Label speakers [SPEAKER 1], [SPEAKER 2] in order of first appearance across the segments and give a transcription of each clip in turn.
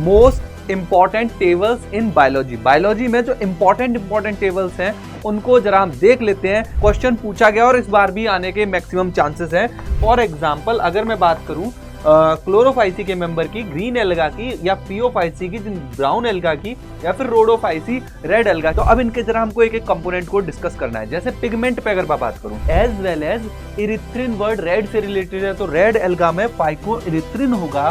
[SPEAKER 1] Most important tables in biology. Biology में जो important tables हैं उनको जरा हम देख लेते हैं। क्वेश्चन पूछा गया और इस बार भी आने के मैक्सिमम चांसेस हैं। फॉर एग्जांपल अगर मैं बात करूं क्लोरोफाइसी के मेंबर की, ग्रीन एल्गा की, या पियोफाइसी की ब्राउन एल्गा की, या फिर रोडोफाइसी रेड एल्गा, तो अब इनके जरा हमको एक एक कंपोनेंट को डिस्कस करना है। जैसे पिगमेंट पे अगर मैं बात करूं, as well as erythrin word red से रिलेटेड है, तो रेड एल्गा में फाइको इरिथ्रिन होगा।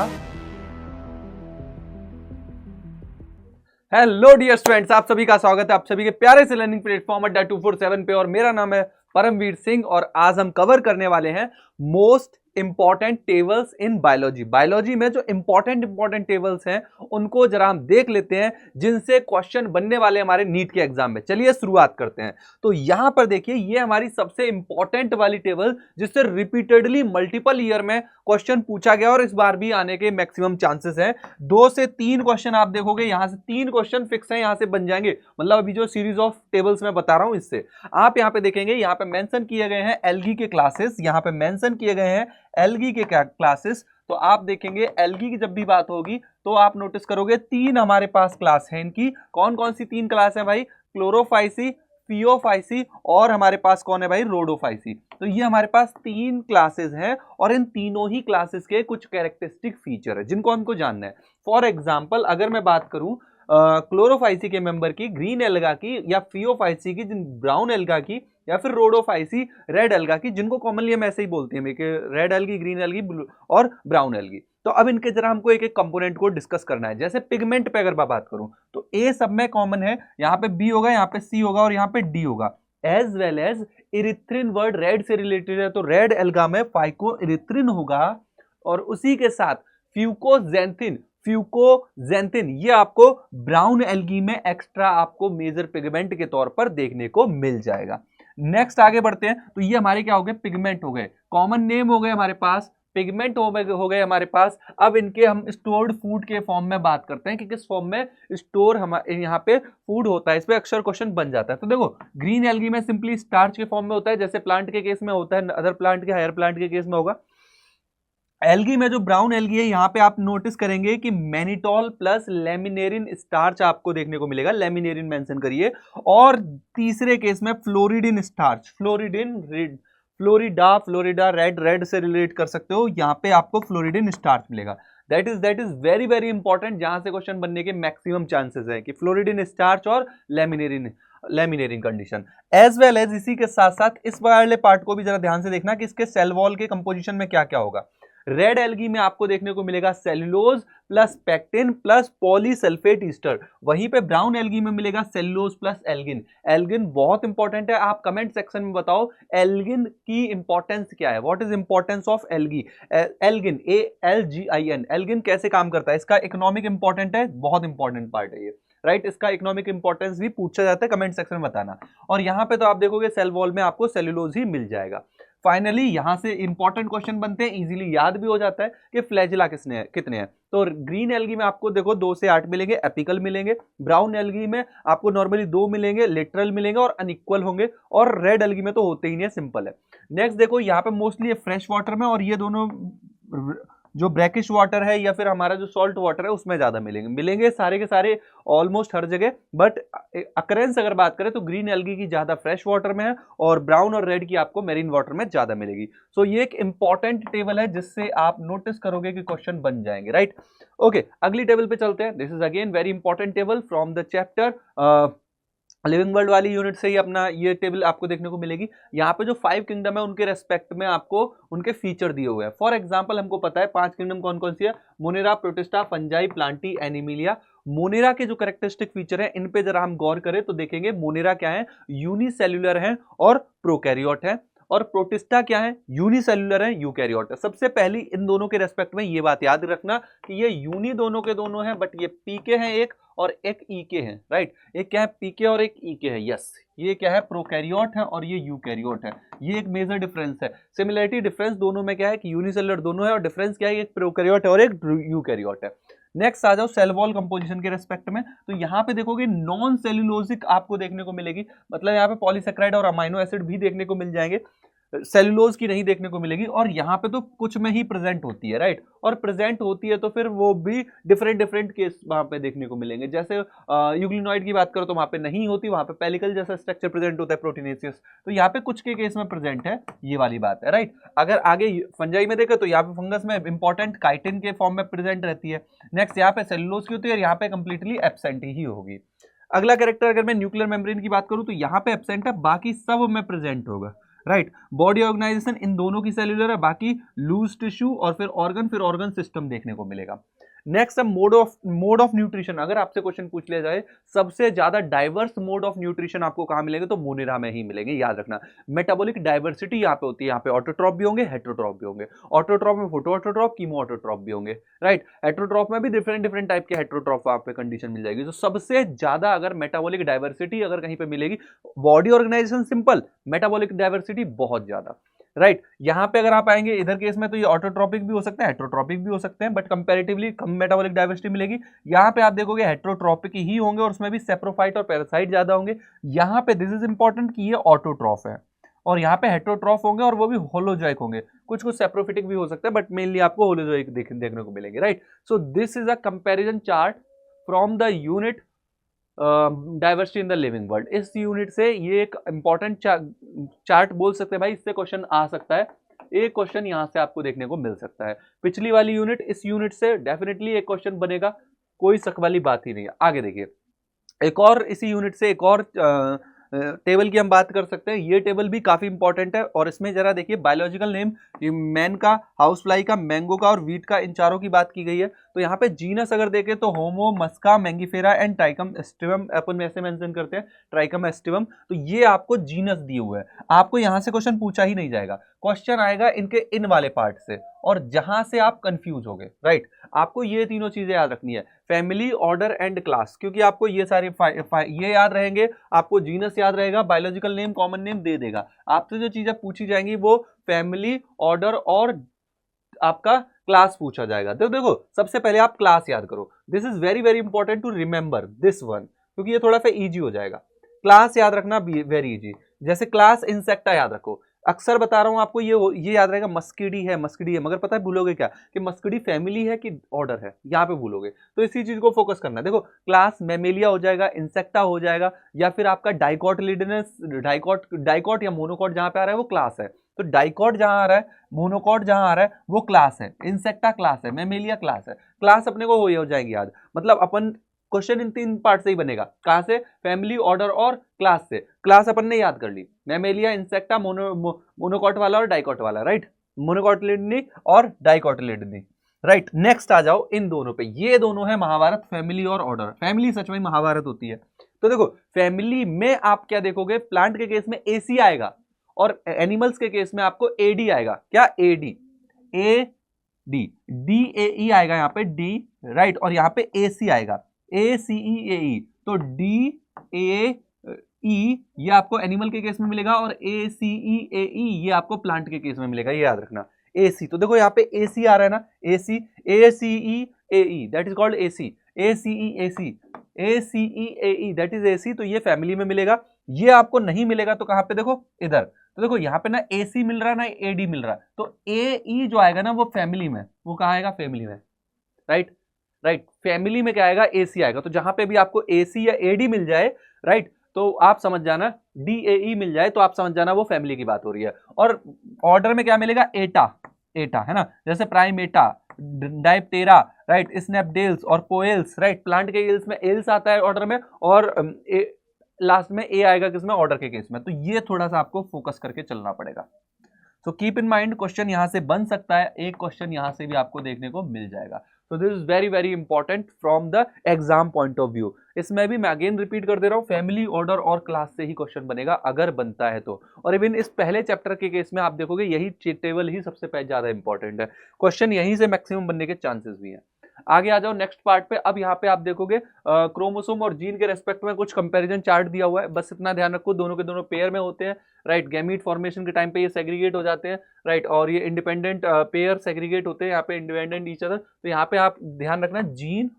[SPEAKER 1] हेलो डियर स्टूडेंट्स, आप सभी का स्वागत है आप सभी के प्यारे से लर्निंग प्लेटफॉर्म अड्डा 247 पे, और मेरा नाम है परमवीर सिंह और आज हम कवर करने वाले हैं most important tables in biology. Biology में जो इंपॉर्टेंट टेबल्स हैं उनको जरा हम देख लेते हैं जिनसे क्वेश्चन बनने वाले हमारे नीट के एग्जाम में। चलिए शुरुआत करते हैं। तो यहां पर देखिए, ये हमारी सबसे इंपॉर्टेंट वाली टेबल जिससे रिपीटेडली मल्टीपल ईयर में क्वेश्चन पूछा गया और इस बार भी आने के मैक्सिमम चांसेस हैं। 2 से 3 क्वेश्चन आप देखोगे, यहां से 3 क्वेश्चन फिक्स हैं, यहां से बन जाएंगे। मतलब अभी जो सीरीज ऑफ टेबल्स मैं बता रहा हूं इससे आप यहां पे देखेंगे, यहां पे मेंशन किए गए हैं एल्गी के क्लासेस, यहां पे मेंशन किए गए हैं एल्गी के क्लासेस। तो आप देखेंगे एल्गी की जब भी बात होगी तो आप नोटिस करोगे 3 हमारे पास क्लास है इनकी। कौन कौन सी 3 क्लास है भाई? क्लोरोफाइसी, पियोफाइसी और हमारे पास कौन है भाई? रोडोफाइसी। तो ये हमारे पास 3 क्लासेस हैं और इन तीनों ही क्लासेस के कुछ कैरेक्टरिस्टिक फीचर है जिनको हमको जानना है। फॉर एग्जाम्पल अगर मैं बात करूं क्लोरोफाइसी के मेंबर की, ग्रीन एल्गा की, या पियोफाइसी की ब्राउन एल्गा की, या फिर रोडोफाइसी रेड एल्गा की, जिनको कॉमनली हम ऐसे ही बोलते हैं कि रेड एल्गी, ग्रीन एल्गी और ब्राउन एल्गी। तो अब इनके जरा हमको एक एक कंपोनेंट को डिस्कस करना है। जैसे पिगमेंट पे अगर मैं बात करूं तो ए सब में कॉमन है, यहाँ पे बी होगा, यहाँ पे सी होगा और यहाँ पे डी होगा। As well as erythrin word red से रिलेटेड है, तो रेड एल्गा में फाइको इरिथ्रिन होगा और उसी के साथ फ्यूकोजेंथिन ये आपको ब्राउन एल्गी में एक्स्ट्रा आपको मेजर पिगमेंट के तौर पर देखने को मिल जाएगा। नेक्स्ट आगे बढ़ते हैं। तो ये हमारे क्या हो गए? पिगमेंट हो गए, कॉमन नेम हो गए हमारे पास, पिगमेंट हो गए हमारे पास। अब इनके हम स्टोर्ड फूड के फॉर्म में बात करते हैं कि किस फॉर्म में स्टोर हमारे यहाँ पे फूड होता है। इस पे अक्सर क्वेश्चन बन जाता है। तो देखो, ग्रीन एल्गी में सिंपली स्टार्च के फॉर्म में होता है, जैसे प्लांट के केस में होता है, अदर प्लांट के, हायर प्लांट के केस में होगा। एल्गी में जो ब्राउन एल्गी है, यहां पे आप नोटिस करेंगे कि मैनिटॉल प्लस लेमिनेरिन स्टार्च आपको देखने को मिलेगा, लेमिनेरिन मेंशन करिए। और तीसरे केस में फ्लोरिडिन स्टार्च, फ्लोरिडा रेड से रिलेट कर सकते हो, यहां पे आपको फ्लोरिडिन स्टार्च मिलेगा। दैट इज वेरी इंपॉर्टेंट, जहां से क्वेश्चन बनने के मैक्सिमम चांसेस है कि फ्लोरिडिन स्टार्च और laminarin condition. As well as इसी के साथ साथ इस वाले पार्ट को भी जरा ध्यान से देखना कि इसके सेल वॉल के कंपोजिशन में क्या क्या होगा। रेड एल्गी में आपको देखने को मिलेगा cellulose plus pectin plus polysulphate Easter. वहीं पे ब्राउन एल्गी में मिलेगा सेल्यूलोज प्लस एल्गिन। एल्गिन बहुत इंपॉर्टेंट है, आप कमेंट सेक्शन में बताओ एल्गिन की इंपॉर्टेंस क्या है। What is importance of algae? Algin, ALGIN, algin कैसे काम करता है? इसका इकोनॉमिक इंपॉर्टेंट है, बहुत इंपॉर्टेंट पार्ट है ये, राइट। इसका इकोनॉमिक इंपॉर्टेंस भी पूछा जाता है, कमेंट सेक्शन में बताना। और यहाँ पे तो आप देखोगे सेल वॉल में आपको सेल्यूलोज ही मिल जाएगा। फाइनली यहां से इंपॉर्टेंट क्वेश्चन बनते हैं, इजीली याद भी हो जाता है कि फ्लैजिला कितने हैं। तो ग्रीन एल्गी में आपको देखो 2 से 8 मिलेंगे, एपिकल मिलेंगे। ब्राउन एल्गी में आपको नॉर्मली 2 मिलेंगे, लेटरल मिलेंगे और अनइक्वल होंगे। और रेड एल्गी में तो होते ही नहीं, सिंपल है। नेक्स्ट देखो, यहाँ पे मोस्टली फ्रेश वाटर में, और ये दोनों जो ब्रैकिश वाटर है या फिर हमारा जो सॉल्ट वाटर है उसमें ज्यादा मिलेंगे सारे के सारे, ऑलमोस्ट हर जगह। बट अकरेंस अगर बात करें तो ग्रीन एल्गी की ज्यादा फ्रेश वाटर में है और ब्राउन और रेड की आपको मेरीन वाटर में ज्यादा मिलेगी। सो ये एक इंपॉर्टेंट टेबल है जिससे आप नोटिस करोगे कि क्वेश्चन बन जाएंगे, राइट। ओके, अगली टेबल पे चलते हैं। This is again very important table from the chapter living world वाली यूनिट से ही अपना ये टेबल आपको देखने को मिलेगी। यहाँ पे जो 5 किंगडम है उनके रेस्पेक्ट में आपको उनके फीचर दिए हुए हैं। फॉर एग्जांपल हमको पता है 5 किंगडम कौन कौन सी है? Monera, protista, fungi, Plantae, Animalia. Monera के जो कैरेक्टरिस्टिक फीचर है इन पे जरा हम गौर करें तो देखेंगे मोनेरा क्या है? यूनिसेल्युलर है और प्रोकैरियोट है। और प्रोटिस्टा क्या है? यूनिसेल्युलर है, यूकैरियोट है। सबसे पहली इन दोनों के रेस्पेक्ट में ये बात याद रखना कि ये यूनी दोनों के दोनों हैं, बट ये पीके हैं एक और एक ईके है, राइट। एक क्या है? पीके और एक ईके है, यस। ये क्या है? प्रोकैरियोट है और ये यूकैरियोट है। ये एक मेजर डिफरेंस है। सिमिलरिटी डिफरेंस दोनों में क्या है कि यूनिसेल्युलर दोनों है, और डिफरेंस क्या है? एक प्रोकैरियोट है और एक यूकैरियोट है। नेक्स्ट आ जाओ सेल वॉल कंपोजिशन के रेस्पेक्ट में। तो यहाँ पे देखोगे नॉन सेल्यूलोजिक आपको देखने को मिलेगी, मतलब यहाँ पे पॉलीसेक्राइड और अमाइनो एसिड भी देखने को मिल जाएंगे। सेलुलोज की नहीं देखने को मिलेगी, और यहाँ पे तो कुछ में ही प्रेजेंट होती है, राइट। और प्रेजेंट होती है तो फिर वो भी डिफरेंट डिफरेंट केस वहां पे देखने को मिलेंगे। जैसे यूग्लिनॉइड की बात करो तो वहां पे नहीं होती, वहां पे पेलिकल जैसा स्ट्रक्चर प्रेजेंट होता है प्रोटीनेसियस, तो यहाँ पे कुछ के केस में प्रेजेंट है, ये वाली बात है, राइट। अगर आगे फंजाई में देखे तो यहाँ पे फंगस में इंपॉर्टेंट काइटिन के फॉर्म में प्रेजेंट रहती है। नेक्स्ट यहाँ पे सेलुलोज की होती है और यहाँ पे कंप्लीटली एब्सेंट ही होगी। अगला कैरेक्टर अगर मैं न्यूक्लियर मेम्ब्रेन की बात करूं तो यहाँ पे एब्सेंट है, बाकी सब में प्रेजेंट होगा, राइट। बॉडी ऑर्गेनाइजेशन इन दोनों की सेल्यूलर है, बाकी लूज टिश्यू और फिर ऑर्गन सिस्टम देखने को मिलेगा। नेक्स्ट है मोड ऑफ न्यूट्रिशन। अगर आपसे क्वेश्चन पूछ लिया जाए सबसे ज्यादा डाइवर्स मोड ऑफ न्यूट्रिशन आपको कहां मिलेंगे, तो मोनेरा में ही मिलेंगे, याद रखना। मेटाबॉलिक डाइवर्सिटी यहाँ पे होती है, यहाँ पे ऑटोट्रॉप भी होंगे, हेटेरोट्रॉप भी होंगे। ऑटोट्रॉप में फोटो ऑटोट्रॉप, कीमो ऑटोट्रॉप भी होंगे, राइट। हेटेरोट्रॉप में भी डिफरेंट डिफरेंट टाइप के हेटेरोट्रॉप आप पे कंडीशन मिल जाएगी। तो सबसे ज्यादा अगर मेटाबॉलिक डाइवर्सिटी अगर कहीं पे मिलेगी, body organisation simple, metabolic diversity बहुत ज्यादा, राइट। यहां पे अगर आप आएंगे इधर केस में तो ये ऑटोट्रॉपिक भी हो सकते हैं, हेटेरोट्रॉपिक भी हो सकते हैं, but comparatively come metabolic diversity मिलेगी। यहां पे आप देखोगे हेटेरोट्रॉपिक ही होंगे और उसमें भी सेप्रोफाइट और पैरासाइट ज्यादा होंगे। यहां पे दिस इज इंपॉर्टेंट कि ये ऑटोट्रॉफ है, और यहाँ पे हेटेरोट्रॉफ होंगे और वो भी होलोजोइक होंगे, कुछ कुछ सेप्रोफिटिक भी हो सकते हैं, बट मेनली आपको होलोजोइक देखने को मिलेंगे, right. So this is a comparison chart from the unit diversity in the living world. इस यूनिट से ये एक इंपॉर्टेंट चार्ट बोल सकते हैं भाई, इससे क्वेश्चन आ सकता है, एक क्वेश्चन यहां से आपको देखने को मिल सकता है। पिछली वाली यूनिट, इस यूनिट से डेफिनेटली एक क्वेश्चन बनेगा, कोई शक वाली बात ही नहीं है। आगे देखिए, एक और इसी यूनिट से एक और टेबल की हम बात कर सकते हैं। ये टेबल भी काफी इंपॉर्टेंट है, और इसमें जरा देखिए बायोलॉजिकल नेम, मैन का, हाउस फ्लाई का, मैंगो का और वीट का, इन चारों की बात की गई है। तो यहाँ पे जीनस अगर देखें तो होमो, मस्का, मैंगीफेरा एंड ट्राइकम एस्टिवम अपन ऐसे मेंशन करते हैं, ट्राइकम एस्टिवम। तो ये आपको जीनस दिए हुए हैं, आपको यहां से क्वेश्चन पूछा ही नहीं जाएगा, क्वेश्चन आएगा इनके इन वाले पार्ट से, और जहां से आप कंफ्यूज हो गए, राइट। आपको ये तीनों चीजें याद रखनी है, फैमिली, ऑर्डर एंड क्लास, क्योंकि आपको ये सारे ये याद रहेंगे, आपको जीनस याद रहेगा, बायोलॉजिकल नेम, कॉमन नेम दे देगा। आपसे जो चीजें पूछी जाएंगी वो फैमिली, ऑर्डर और आपका क्लास पूछा जाएगा। तो देखो सबसे पहले आप क्लास याद करो, this is very very important to remember this one, क्योंकि ये थोड़ा सा इजी हो जाएगा। क्लास याद रखना वेरी इजी, जैसे क्लास इंसेक्टा याद रखो। अक्सर बता रहा हूं आपको, ये याद रहेगा, मस्किडी है, मस्किडी है, मगर पता है भूलोगे क्या कि मस्किडी फैमिली है कि ऑर्डर है, यहां पे भूलोगे। तो इसी चीज को फोकस करना है। देखो क्लास मैमेलिया हो जाएगा, इंसेक्टा हो जाएगा, या फिर आपका डाइकोटिलिडनस, डाइकोट या मोनोकोट जहां पे आ रहा है वो क्लास है। तो डाइकोट जहां आ रहा है, मोनोकोट जहां आ रहा है वो क्लास है, इंसेक्टा क्लास है, मैमेलिया क्लास है। क्लास अपने को हो जाएगी याद, मतलब अपन क्वेश्चन इन तीन पार्ट से ही बनेगा, कहां से, फैमिली, ऑर्डर और क्लास से। क्लास अपन ने याद कर ली, मैमेलिया, इंसेक्टा, मोनोकॉट वाला और डाइकॉट वाला, राइट, मोनोकॉटिलिडनी और डाइकॉटिलिडनी, राइट। नेक्स्ट आ जाओ इन दोनों पे, ये दोनों है महाभारत, फैमिली और ऑर्डर। फैमिली सच में महाभारत होती है। तो देखो फैमिली में आप क्या देखोगे, प्लांट के केस में एसी आएगा, और एनिमल्स के केस में आपको एडी आएगा, क्या, AD, A D, D A E आएगा यहाँ पे, डी, राइट, और यहाँ पे ए सी आएगा, ए सी ई ए ई। तो डी ए ई ये आपको एनिमल के केस में मिलेगा, और ए सी ई ए ई ये आपको प्लांट के केस में मिलेगा, ये याद रखना। ए सी, तो देखो यहाँ पे ए सी आ रहा है ना, A C, A C E A E, that is called A C, A C E A C, A C E A E, that is A C. तो ये फैमिली में मिलेगा। ये आपको नहीं मिलेगा तो कहां पे, देखो इधर, तो देखो यहाँ पे ना ए सी मिल रहा है ना ए डी मिल रहा है, तो ए ई जो आएगा ना वो फैमिली में, वो कहाँ आएगा, फैमिली में, राइट, राइट। फैमिली में क्या आएगा, ए सी आएगा। तो जहां पे भी आपको ए सी या ए डी मिल जाए, राइट, तो आप समझ जाना, डी ए ई मिल जाए तो आप समझ जाना वो फैमिली की बात हो रही है। और ऑर्डर में क्या मिलेगा, एटा, एटा है ना, जैसे प्राइमेटा, डाइप्टेरा, राइट, स्नैपडेल्स और पोएल्स, राइट। प्लांट के एल्स में एल्स आता है ऑर्डर में, और लास्ट में ए आएगा किसमें, ऑर्डर के केस में। तो ये थोड़ा सा आपको फोकस करके चलना पड़ेगा। So keep in mind, question यहां से बन सकता है, एक क्वेश्चन यहां से भी आपको देखने को मिल जाएगा। तो this is very very important from the exam point of view. इसमें भी मैं अगेन रिपीट कर दे रहा हूं, फैमिली, ऑर्डर और क्लास से ही क्वेश्चन बनेगा अगर बनता है तो। और इवन इस पहले चैप्टर के केस में आप देखोगे यही टेबल ही सबसे ज्यादा इंपॉर्टेंट है, क्वेश्चन यहीं से मैक्सिमम बनने के चांसेस भी हैं। आगे आ जाओ नेक्स्ट पार्ट पे। अब यहाँ पे आप देखोगे क्रोमोसोम और जीन के रेस्पेक्ट में कुछ कंपैरिजन चार्ट दिया हुआ है, बस इतना ध्यान रखो, दोनों के दोनों पेयर में होते हैं, राइट। गैमीट फॉर्मेशन के टाइम पे ये सेग्रीगेट हो जाते हैं, राइट, और ये इंडिपेंडेंट पेयर सेग्रीगेट होते हैं यहाँ पे, इंडिपेंडेंट ईच अदर। तो यहाँ पे आप ध्यान रखना, जीन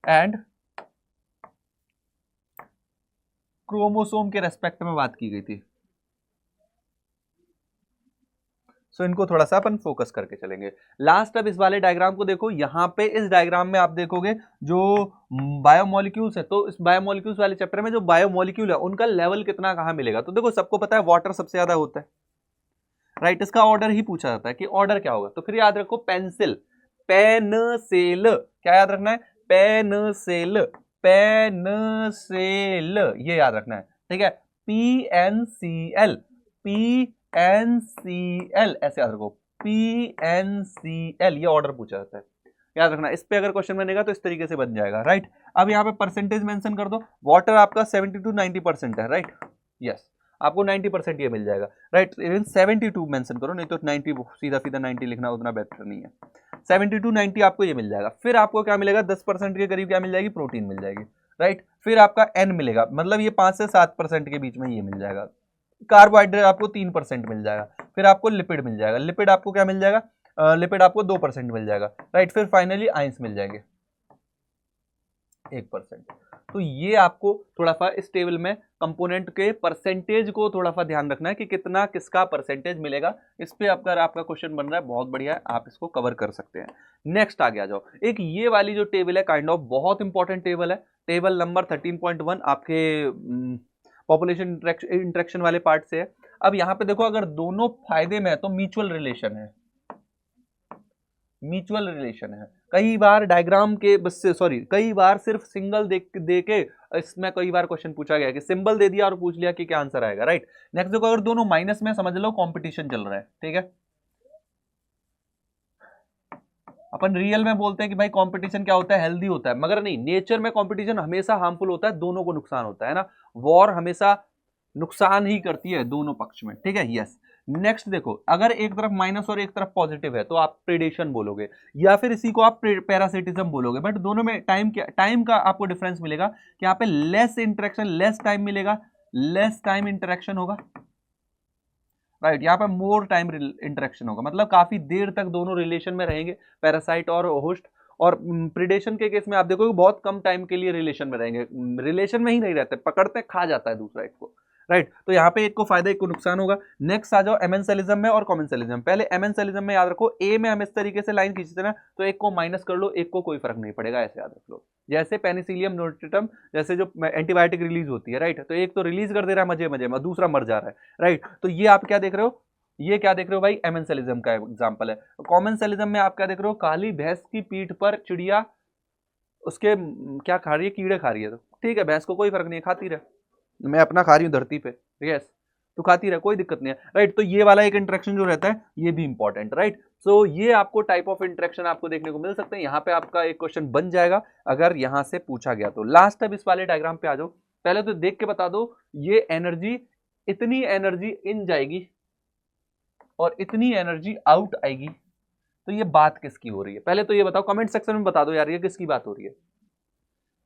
[SPEAKER 1] एंड क्रोमोसोम के रेस्पेक्ट में बात की गई थी, सो इनको थोड़ा सा अपन फोकस करके चलेंगे। लास्ट अब इस वाले डायग्राम को देखो, यहाँ पे इस डायग्राम में आप देखोगे जो बायोमोलिक्यूल्स है, तो इस बायोमोलिक्यूल्स वाले चैप्टर में जो बायोमोलिक्यूल है उनका लेवल कितना कहाँ मिलेगा, तो देखो सबको पता है वाटर सबसे ज्यादा होता है, राइट। इसका ऑर्डर ही पूछा जाता है कि ऑर्डर क्या होगा, तो फिर याद रखो पेंसिल, पेनसेल, क्या याद रखना है, पेनसेल, पेनसेल, ये याद रखना है, ठीक है। PNCL, PNCL ऐसे याद रखो, PNCL, ये ऑर्डर पूछा जाता है, याद रखना। इस पे अगर क्वेश्चन बनेगा तो इस तरीके से बन जाएगा, राइट। अब यहाँ पे परसेंटेज मेंशन कर दो, वाटर आपका 70 to 90% है, राइट, यस, आपको 90% ये मिल जाएगा, राइट। इवन 72 मेंशन करो, नहीं तो 90 सीधा सीधा 90 लिखना उतना बेहतर नहीं है। 70 to 90 आपको ये मिल जाएगा। फिर आपको क्या मिलेगा, 10% के करीब क्या मिल जाएगी, प्रोटीन मिल जाएगी, राइट। फिर आपका N मिलेगा, मतलब ये 5 से 7% के बीच में ये मिल जाएगा। कार्बोहाइड्रेट आपको 3% मिल जाएगा। फिर आपको लिपिड मिल जाएगा, लिपिड आपको क्या मिल जाएगा, लिपिड आपको 2% मिल जाएगा, राइट। फिर फाइनली आयंस मिल जाएंगे 1%। तो ये आपको थोड़ा सा इस टेबल में कंपोनेंट के परसेंटेज को थोड़ा सा ध्यान रखना है कि कितना किसका परसेंटेज मिलेगा। इस पे आपका क्वेश्चन बन रहा है, बहुत बढ़िया है, आप इसको कवर कर सकते हैं। नेक्स्ट आगे आ जाओ, एक ये वाली जो टेबल है काइंड ऑफ बहुत इंपॉर्टेंट टेबल है, टेबल नंबर 13.1 आपके पॉपुलेशन इंटरेक्शन वाले पार्ट से है। अब यहाँ पे देखो, अगर दोनों फायदे में है तो म्यूचुअल रिलेशन है, म्यूचुअल रिलेशन है। कई बार डायग्राम के बस सॉरी कई बार सिर्फ सिंगल दे के इसमें कई बार क्वेश्चन पूछा गया कि सिंबल दे दिया और पूछ लिया कि क्या आंसर आएगा, राइट। नेक्स्ट देखो, अगर दोनों माइनस में, समझ लो कंपटीशन चल रहा है, ठीक है। अपन रियल में बोलते हैं कि भाई कंपटीशन क्या होता है, हेल्दी होता है, मगर नहीं, नेचर में कंपटीशन हमेशा हार्मफुल होता है, दोनों को नुकसान होता है ना। वॉर हमेशा नुकसान ही करती है दोनों पक्ष में, ठीक है, यस। नेक्स्ट देखो, अगर एक तरफ माइनस और एक तरफ पॉजिटिव है तो आप प्रेडेशन बोलोगे, या फिर इसी को आप पैरासिटिज्म बोलोगे, बट दोनों में टाइम का आपको डिफरेंस मिलेगा कि यहाँ पे लेस इंटरेक्शन, लेस टाइम मिलेगा, लेस टाइम इंटरेक्शन होगा, राइट। यहाँ पे मोर टाइम इंटरेक्शन होगा, मतलब काफी देर तक दोनों रिलेशन में रहेंगे, पैरासाइट और होस्ट। और प्रिडेशन के केस में आप देखोगे बहुत कम टाइम के लिए रिलेशन में रहेंगे, रिलेशन में ही नहीं रहते, पकड़ते खा जाता है दूसरा एक को, राइट। तो यहाँ पे एक को फायदा एक को नुकसान होगा। नेक्स्ट आ जाओ एमेंसेलिज्म में और कॉमेंसेलिज्म। पहले एमेंसेलिज्म में याद रखो, ए में हम इस तरीके से लाइन खींचते ना, तो एक को माइनस कर लो, एक को कोई फर्क नहीं पड़ेगा, ऐसे याद रख लो। जैसे पेनिसिलियम नोटिटम, जैसे जो एंटीबायोटिक रिलीज होती है, राइट, तो एक तो रिलीज कर दे रहा है मजे मजे में, दूसरा मर जा रहा है, राइट। तो ये आप क्या देख रहे हो, ये क्या देख रहे हो भाई, एमेंसेलिज्म का एग्जांपल है। कॉमेंसेलिज्म में आप क्या देख रहे हो, काली भैंस की पीठ पर चिड़िया उसके क्या खा रही है, कीड़े खा रही है, तो ठीक है, भैंस को कोई फर्क नहीं है, खाती रहे, मैं अपना खा रही हूँ धरती पे, यस, तो खाती रहे, कोई दिक्कत नहीं है, राइट। तो ये वाला एक इंटरेक्शन जो रहता है ये भी इंपॉर्टेंट, राइट। सो ये आपको टाइप ऑफ इंटरेक्शन आपको देखने को मिल सकते हैं। यहाँ पे आपका एक क्वेश्चन बन जाएगा अगर यहाँ से पूछा गया तो। लास्ट अब इस वाले डायग्राम पे आ जाओ, पहले तो देख के बता दो, ये एनर्जी, इतनी एनर्जी इन जाएगी और इतनी एनर्जी आउट आएगी, तो ये बात किसकी हो रही है, पहले तो ये बताओ, कमेंट सेक्शन में बता दो यार, ये किसकी बात हो रही है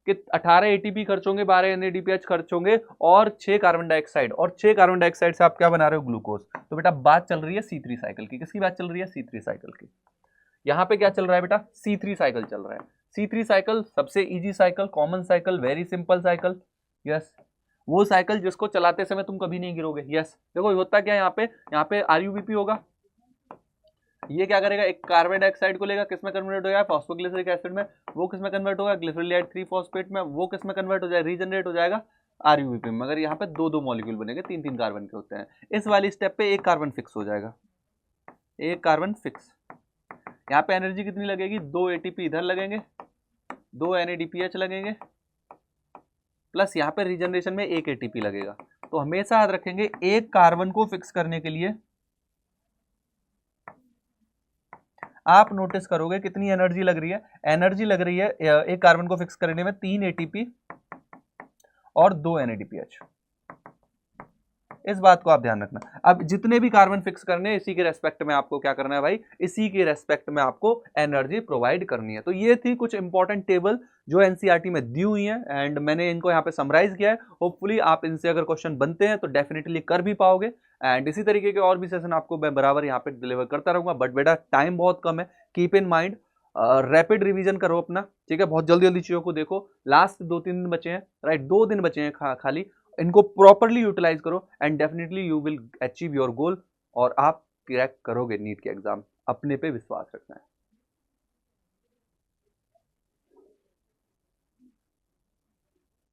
[SPEAKER 1] कि 18 एटीपी खर्च होंगे, 12 NADPH खर्च होंगे और 6 कार्बन डाइऑक्साइड, और 6 कार्बन डाइऑक्साइड से आप क्या बना रहे हो, ग्लूकोज। तो बेटा बात चल रही है C3 साइकिल की, किसकी बात चल रही है, C3 साइकिल की। यहाँ पे क्या चल रहा है बेटा, C3 साइकिल चल रहा है। C3 साइकिल सबसे easy cycle, common cycle, very simple cycle, yes, वो साइकिल जिसको चलाते समय तुम कभी नहीं गिरोगे, यस। देखो होता क्या है, यहाँ पे RUBP होगा, ये क्या करेगा, एक कार्बन डाइऑक्साइड को लेगा, किसमें कन्वर्ट हो जाएगा, फॉस्फोग्लिसरिक एसिड में, वो किसमें कन्वर्ट होगा, ग्लिसरॉल 3 फॉस्फेट में, वो किसमें कन्वर्ट हो जाएगा, रीजनरेट हो जाएगा RUBP में। मगर यहाँ पे दो दो मॉलिक्यूल बनेंगे, 3 कार्बन के होते हैं। इस वाली स्टेप पे एक कार्बन फिक्स हो जाएगा, एक कार्बन फिक्स। यहाँ पे एनर्जी कितनी लगेगी, 2 ATP इधर लगेंगे, 2 NADPH लगेंगे, प्लस यहाँ पे रीजनरेशन में 1 ATP लगेगा। तो हमेशा याद रखेंगे, एक कार्बन को फिक्स करने के लिए आप नोटिस करोगे कितनी एनर्जी लग रही है, एनर्जी लग रही है एक कार्बन को फिक्स करने में 3 ATP और 2 NADPH। इस बात को आप ध्यान रखना। अब जितने भी कार्बन फिक्स करने, इसी के रेस्पेक्ट में आपको क्या करना है भाई, इसी के रेस्पेक्ट में आपको एनर्जी प्रोवाइड करनी है। तो ये थी कुछ इंपॉर्टेंट टेबल जो एनसीईआरटी में दी हुई है, एंड मैंने इनको यहाँ पे समराइज किया है। होपफुली आप इनसे अगर क्वेश्चन बनते हैं तो डेफिनेटली कर भी पाओगे, एंड इसी तरीके के और भी सेशन आपको मैं बराबर यहाँ पे डिलीवर करता रहूंगा। बट बेटा टाइम बहुत कम है, keep in mind, rapid revision करो अपना, ठीक है, बहुत जल्दी जल्दी चीजों को देखो। लास्ट 2-3 दिन बचे हैं, राइट, 2 दिन बचे हैं खाली, इनको प्रॉपरली यूटिलाइज करो and definitely you will achieve your goal, और आप क्रैक करोगे नीट के एग्जाम, अपने पे विश्वास रखना है।